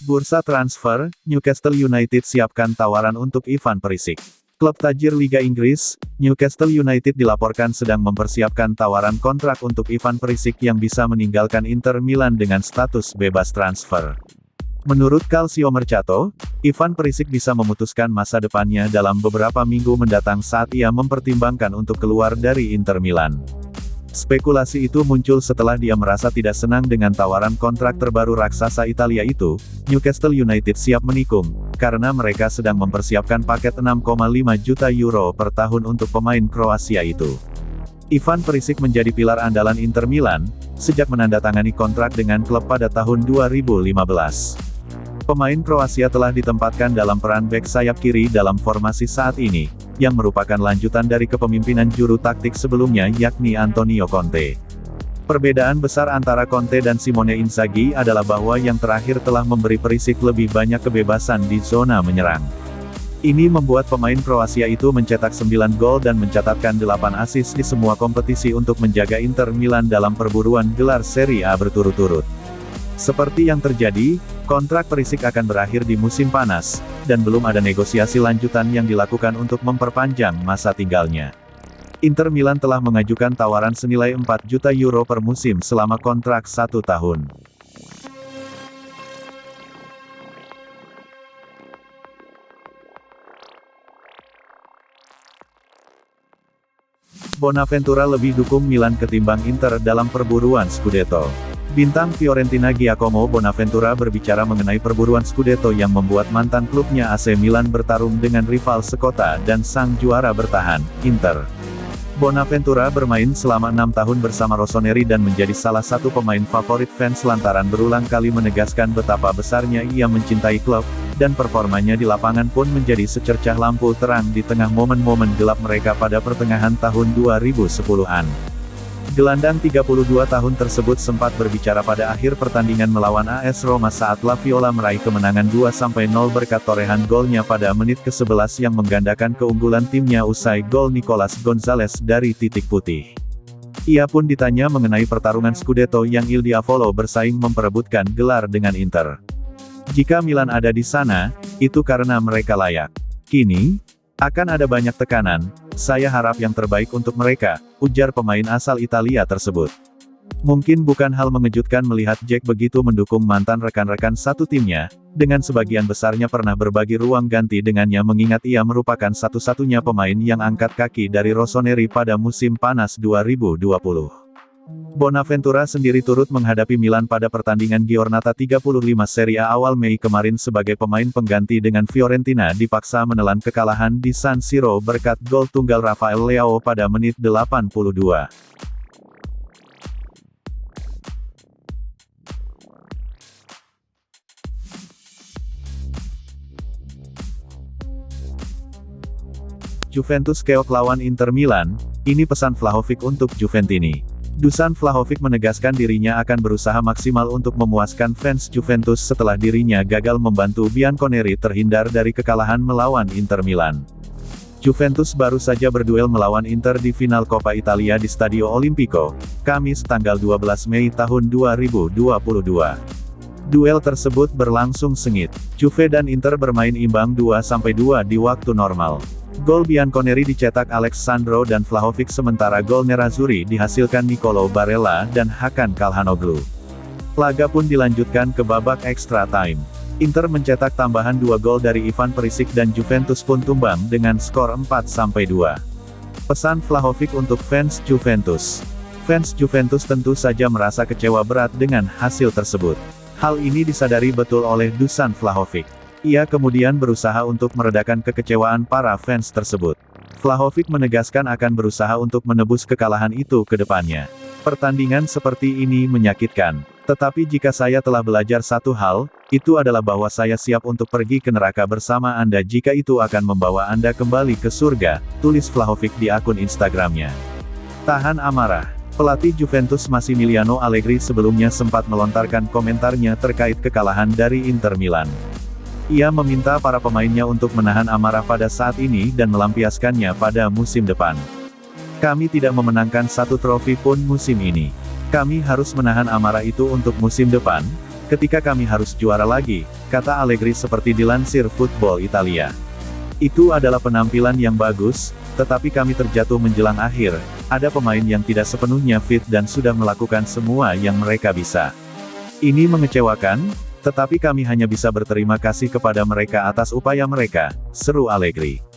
Bursa transfer, Newcastle United siapkan tawaran untuk Ivan Perisic. Klub tajir Liga Inggris, Newcastle United dilaporkan sedang mempersiapkan tawaran kontrak untuk Ivan Perisic yang bisa meninggalkan Inter Milan dengan status bebas transfer. Menurut Calcio Mercato, Ivan Perisic bisa memutuskan masa depannya dalam beberapa minggu mendatang saat ia mempertimbangkan untuk keluar dari Inter Milan. Spekulasi itu muncul setelah dia merasa tidak senang dengan tawaran kontrak terbaru raksasa Italia itu. Newcastle United siap menikung, karena mereka sedang mempersiapkan paket 6,5 juta euro per tahun untuk pemain Kroasia itu. Ivan Perisic menjadi pilar andalan Inter Milan, sejak menandatangani kontrak dengan klub pada tahun 2015. Pemain Kroasia telah ditempatkan dalam peran bek sayap kiri dalam formasi saat ini, yang merupakan lanjutan dari kepemimpinan juru taktik sebelumnya yakni Antonio Conte. Perbedaan besar antara Conte dan Simone Inzaghi adalah bahwa yang terakhir telah memberi Perisic lebih banyak kebebasan di zona menyerang. Ini membuat pemain Kroasia itu mencetak 9 gol dan mencatatkan 8 assist di semua kompetisi untuk menjaga Inter Milan dalam perburuan gelar Serie A berturut-turut. Seperti yang terjadi, kontrak Perisic akan berakhir di musim panas, dan belum ada negosiasi lanjutan yang dilakukan untuk memperpanjang masa tinggalnya. Inter Milan telah mengajukan tawaran senilai 4 juta euro per musim selama kontrak 1 tahun. Bonaventura lebih dukung Milan ketimbang Inter dalam perburuan Scudetto. Bintang Fiorentina Giacomo Bonaventura berbicara mengenai perburuan Scudetto yang membuat mantan klubnya AC Milan bertarung dengan rival sekota dan sang juara bertahan, Inter. Bonaventura bermain selama 6 tahun bersama Rossoneri dan menjadi salah satu pemain favorit fans lantaran berulang kali menegaskan betapa besarnya ia mencintai klub, dan performanya di lapangan pun menjadi secercah lampu terang di tengah momen-momen gelap mereka pada pertengahan tahun 2010-an. Gelandang 32 tahun tersebut sempat berbicara pada akhir pertandingan melawan AS Roma saat La Viola meraih kemenangan 2-0 berkat torehan golnya pada menit ke-11 yang menggandakan keunggulan timnya usai gol Nicolas Gonzalez dari titik putih. Ia pun ditanya mengenai pertarungan Scudetto yang Il Diavolo bersaing memperebutkan gelar dengan Inter. Jika Milan ada di sana, itu karena mereka layak. Kini, akan ada banyak tekanan, saya harap yang terbaik untuk mereka, ujar pemain asal Italia tersebut. Mungkin bukan hal mengejutkan melihat Jack begitu mendukung mantan rekan-rekan satu timnya, dengan sebagian besarnya pernah berbagi ruang ganti dengannya mengingat ia merupakan satu-satunya pemain yang angkat kaki dari Rossoneri pada musim panas 2020. Bonaventura sendiri turut menghadapi Milan pada pertandingan Giornata 35 Serie A awal Mei kemarin sebagai pemain pengganti dengan Fiorentina dipaksa menelan kekalahan di San Siro berkat gol tunggal Rafael Leao pada menit 82. Juventus keok lawan Inter Milan, ini pesan Vlahovic untuk Juventini. Dusan Vlahovic menegaskan dirinya akan berusaha maksimal untuk memuaskan fans Juventus setelah dirinya gagal membantu Bianconeri terhindar dari kekalahan melawan Inter Milan. Juventus baru saja berduel melawan Inter di final Coppa Italia di Stadio Olimpico, Kamis tanggal 12 Mei tahun 2022. Duel tersebut berlangsung sengit. Juve dan Inter bermain imbang 2-2 di waktu normal. Gol Bianconeri dicetak Alexandro dan Vlahovic sementara gol Nerazzurri dihasilkan Nicolo Barella dan Hakan Calhanoglu. Laga pun dilanjutkan ke babak extra time. Inter mencetak tambahan 2 gol dari Ivan Perisic dan Juventus pun tumbang dengan skor 4-2. Pesan Vlahovic untuk fans Juventus. Fans Juventus tentu saja merasa kecewa berat dengan hasil tersebut. Hal ini disadari betul oleh Dusan Vlahovic. Ia kemudian berusaha untuk meredakan kekecewaan para fans tersebut. Vlahovic menegaskan akan berusaha untuk menebus kekalahan itu ke depannya. Pertandingan seperti ini menyakitkan. Tetapi jika saya telah belajar satu hal, itu adalah bahwa saya siap untuk pergi ke neraka bersama Anda jika itu akan membawa Anda kembali ke surga, tulis Vlahovic di akun Instagramnya. Tahan amarah. Pelatih Juventus Massimiliano Allegri sebelumnya sempat melontarkan komentarnya terkait kekalahan dari Inter Milan. Ia meminta para pemainnya untuk menahan amarah pada saat ini dan melampiaskannya pada musim depan. Kami tidak memenangkan satu trofi pun musim ini. Kami harus menahan amarah itu untuk musim depan, Ketika kami harus juara lagi, kata Allegri seperti dilansir Football Italia. Itu adalah penampilan yang bagus, tetapi kami terjatuh menjelang akhir, ada pemain yang tidak sepenuhnya fit dan sudah melakukan semua yang mereka bisa. Ini mengecewakan, tetapi kami hanya bisa berterima kasih kepada mereka atas upaya mereka, seru Allegri.